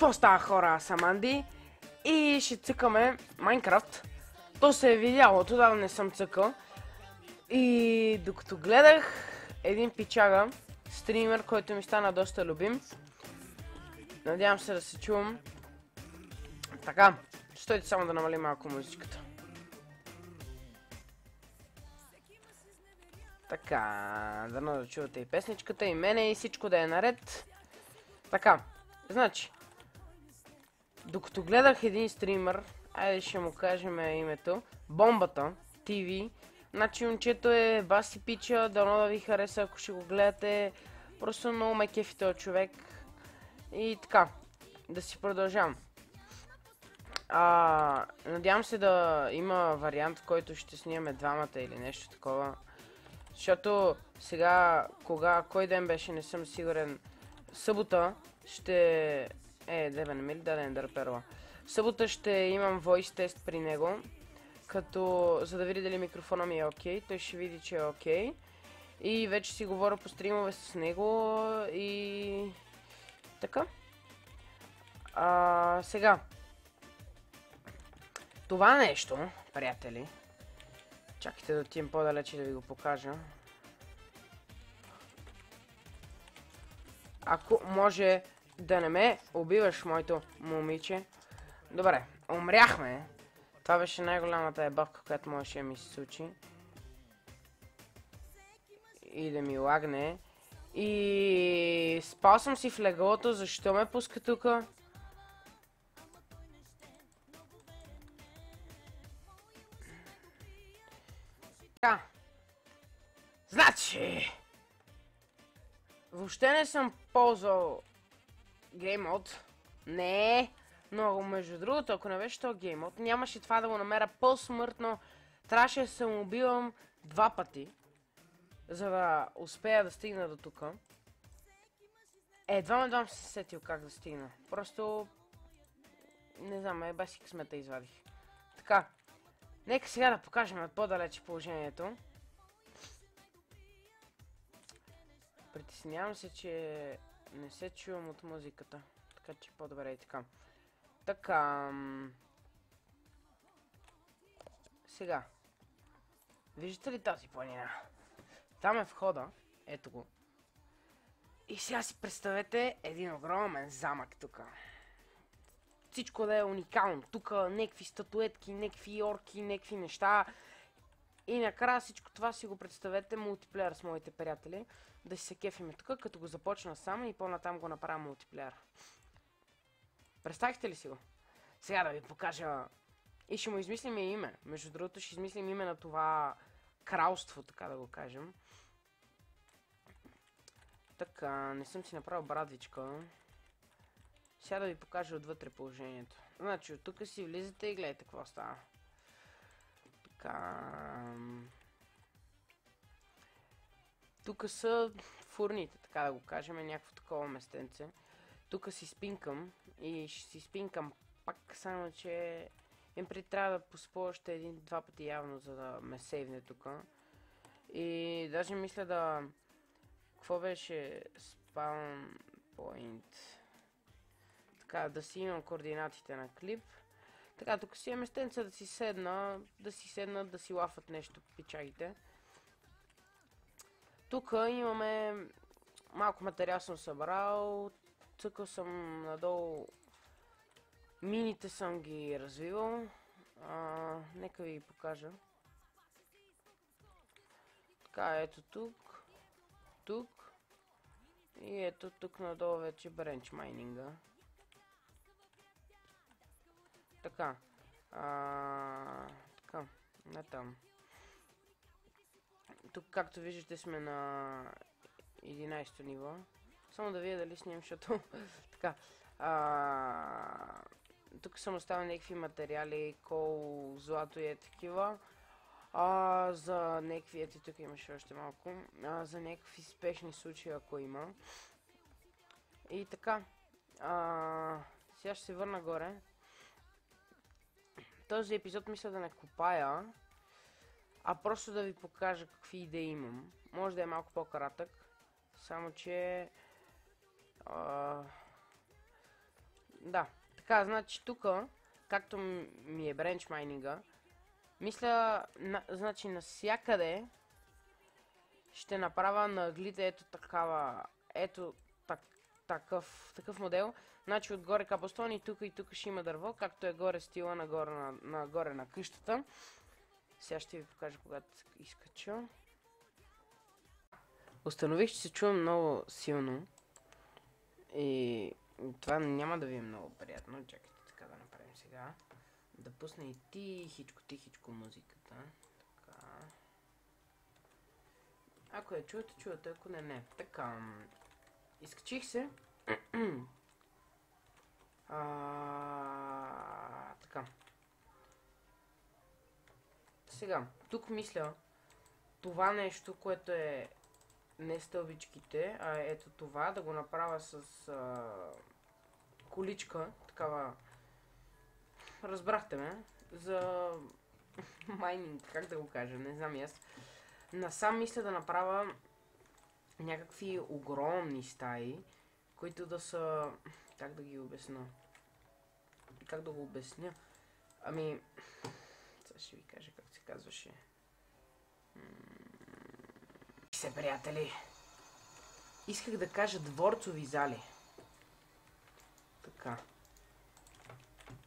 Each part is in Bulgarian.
Какво става, хора? Аз съм Анди и ще цъкаме Майнкрафт. То се е видяло, тогава не съм цъкал. И докато гледах един пичага, стример, който ми стана доста любим. Надявам се да се чувам. Така, стойте само да намалим малко музичката. Така, дано да чувате и песничката, и мене, и всичко да е наред. Така, значи, докато гледах един стример, айде ще му кажем името, Бомбата TV, значи момчето е баси пича, дано да ви хареса, ако ще го гледате, просто много ме кефи този човек. И така, да си продължавам. Надявам се да има вариант, в който ще снимаме двамата или нещо такова. Защото сега, кой ден беше, не съм сигурен. Събота ще... Дебе, не ми ли даде Ендър Перла? Събота ще имам voice тест при него, като за да види дали микрофона ми е окей. Той ще види, че е окей. И вече си говоря по стримове с него и... така. Сега. Това нещо, приятели, чакайте да отидем по-далече да ви го покажа. Ако може да не ме убиваш, моето момиче. Добре, умряхме. Това беше най-голямата ебавка, която можеше да ми се случи. И да ми лагне. И спал съм си в леглото, защо ме пуска тука? Така. Значи... Въобще не съм ползвал геймод. Не. Но между другото, ако не беше този геймод, нямаше това да го намеря по-смъртно. Трябваше да се убивам 2 пъти, за да успея да стигна до тука. Едва се сетил как да стигна. Просто... не знам, баси късмета извадих. Така. Нека сега да покажем от по-далече положението. Притеснявам се, че не се чувам от музиката. Така че по-добре и така. Така. Сега. Виждате ли тази планина? Там е входа. Ето го. И сега си представете един огромен замък тук. Всичко да е уникално. Тук някакви статуетки, някакви орки, някакви неща. И накрая всичко това си го представете мултиплеер с моите приятели. Да си се кефиме тук, като го започна сам и по-натам го направя мултиплеер. Представихте ли си го? Сега да ви покажа. И ще му измислим и име. Между другото ще измислим име на това кралство, така да го кажем. Така, не съм си направил брадвичка. Сега да ви покажа отвътре положението. Значи, от тук си влизате и гледайте какво става. Така... Тук са фурните, така да го кажем, някакво такова местенце. Тук си спинкам и ще си спинкам пак, само че им трябва да поспя още 1-2 пъти явно, за да ме сейвне тук. И даже мисля да... Какво беше spawn point? Така, да си имам координатите на клип. Така, тук си е местенце да си седна, да си лафат нещо пичагите. Тук имаме малко материал съм събрал, цъкал съм надолу, мините съм ги развивал, нека ви покажа. Така, ето тук и ето тук надолу вече бренч майнинга. Така, не там. Тук, както виждате, сме на 11-то ниво. Само да видя дали снимам, защото... така. Тук съм оставил някакви материали, кол, злато и такива. За някакви... Ето тук имаше още малко. За някакви спешни случаи, ако има. И така. Сега ще се върна горе. Този епизод мисля да не копая, а просто да ви покажа какви идеи имам. Може да е малко по-кратък, само че Да. Така, значи тук, както ми е бренч майнинга, мисля, значи навсякъде ще направя на аглите ето такава, ето такъв модел. Значи отгоре капостон и тук ще има дърво, както е горе стила нагоре на къщата. Сега ще ви покажа когато изкача. Установих, че се чувам много силно. И това няма да ви е много приятно. Чакайте така да направим сега. Да пусна и тихичко музиката. Така. Ако я чувате, чувате, ако не. Така. Изкачих се. Така. Сега, тук мисля, това нещо, което е не стълбичките, а ето това, да го направя с количка, такава, разбрахте ме, за майнинг, как да го кажа, не знам и аз. Насам мисля да направя някакви огромни стаи, които да са, как да ги обясня, как да го обясня, ами, сега ще ви кажа как се казваше. Се, приятели, исках да кажа дворцови зали. Така.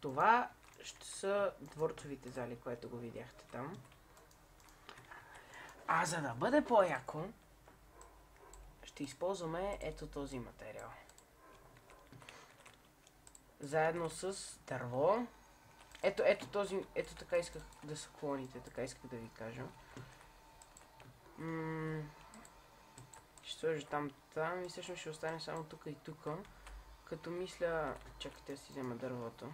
Това ще са дворцовите зали, което го видяхте там. А за да бъде по-яко, ще използваме ето този материал. Заедно с дърво. Ето този, ето така исках да са клоните, така исках да ви кажа. Ще сложа там и всъщност ще остане само тук и тук. Като мисля, чакайте да си взема дървото.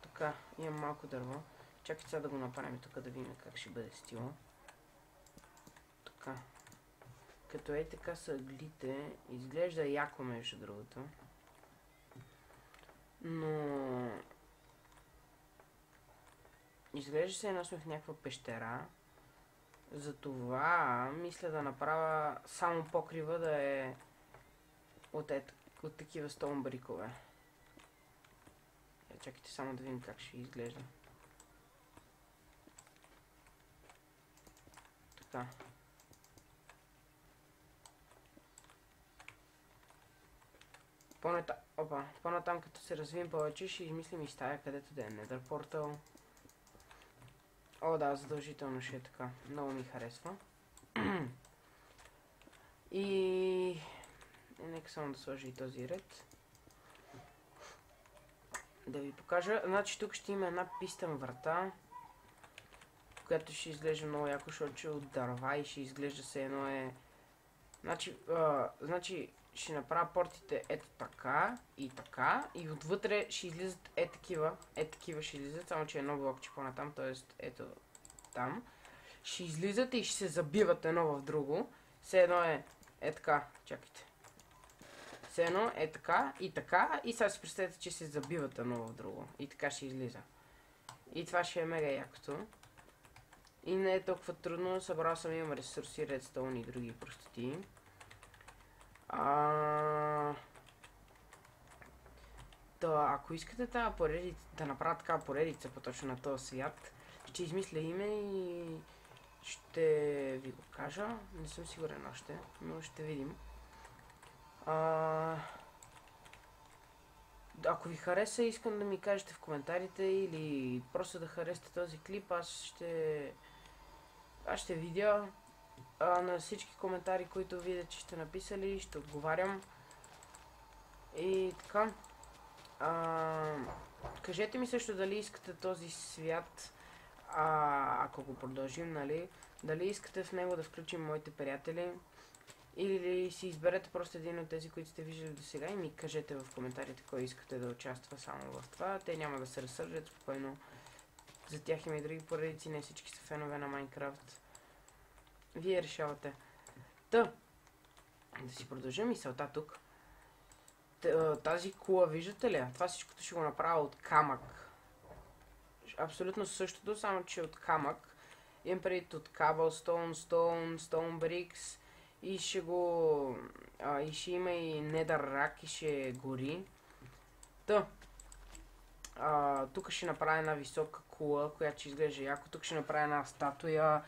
Така, имам малко дърво. Чакайте сега да го направим тук да видим как ще бъде стила. Така. Като така са аглите, изглежда яко между другото. Но изглежда се едно сме в някаква пещера. Затова мисля да направя само покрива да е от такива стоун брикове. Чакайте само да видим как ще изглежда. Така. По-натам като се развием повече, ще измислим и стая, където да е Nether Portal. О, да, задължително ще е така. Много ми харесва. И нека само да сложа и този ред. Да ви покажа. Значи тук ще има една пистен врата, която ще изглежда много яко, защото е от дърва и ще изглежда се едно е... Значи ще направя портите ето така и отвътре ще излизат такива ще излизат, само че едно блокче по-натам, т.е. ето там. Ще излизат и ще се забиват едно в друго. Все едно е така, чакайте. Все едно е така и сега си представете, че се забиват едно в друго. И така ще излиза. И това ще е мега якото. И не е толкова трудно, събрал съм, имам ресурси, редстоун и други простоти. Ако искате тази поредица, да направя такава поредица по-точно на този свят, ще измисля име и ще ви го кажа. Не съм сигурен още, но ще видим. Ако ви хареса, искам да ми кажете в коментарите или просто да харесате този клип, аз ще видя на всички коментари, които видя, че сте написали, ще отговарям. И така. Кажете ми също дали искате този свят, ако го продължим, нали, дали искате в него да включим моите приятели, или си изберете просто един от тези, които сте виждали до сега и ми кажете в коментарите кой искате да участва само в това. Те няма да се разсърдят, спокойно. За тях има и други поредици, не всички са фенове на Майнкрафт. Вие решавате. Да си продължим мисълта тук. Тази кула, виждате ли? Това всичкото ще го направя от камък. Абсолютно същото, само че от камък. Имам предвид от cobblestone, stone bricks и ще го... и ще има и netherrack и ще гори. Тук ще направя една висока кула, която ще изглежда яко. Тук ще направя една статуя.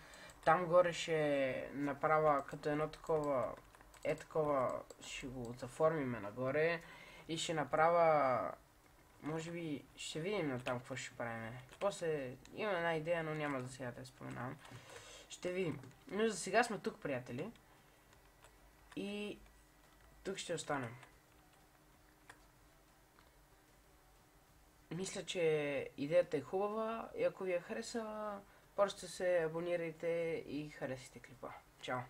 Там горе ще направя като едно такова, такова, ще го заформиме нагоре. И ще направя, може би, ще видим на там какво ще правим. После имам една идея, но няма за сега да я споменавам. Ще видим. Но за сега сме тук, приятели. И тук ще останем. Мисля, че идеята е хубава и ако ви е харесала, просто се абонирайте и харесайте клипа. Чао!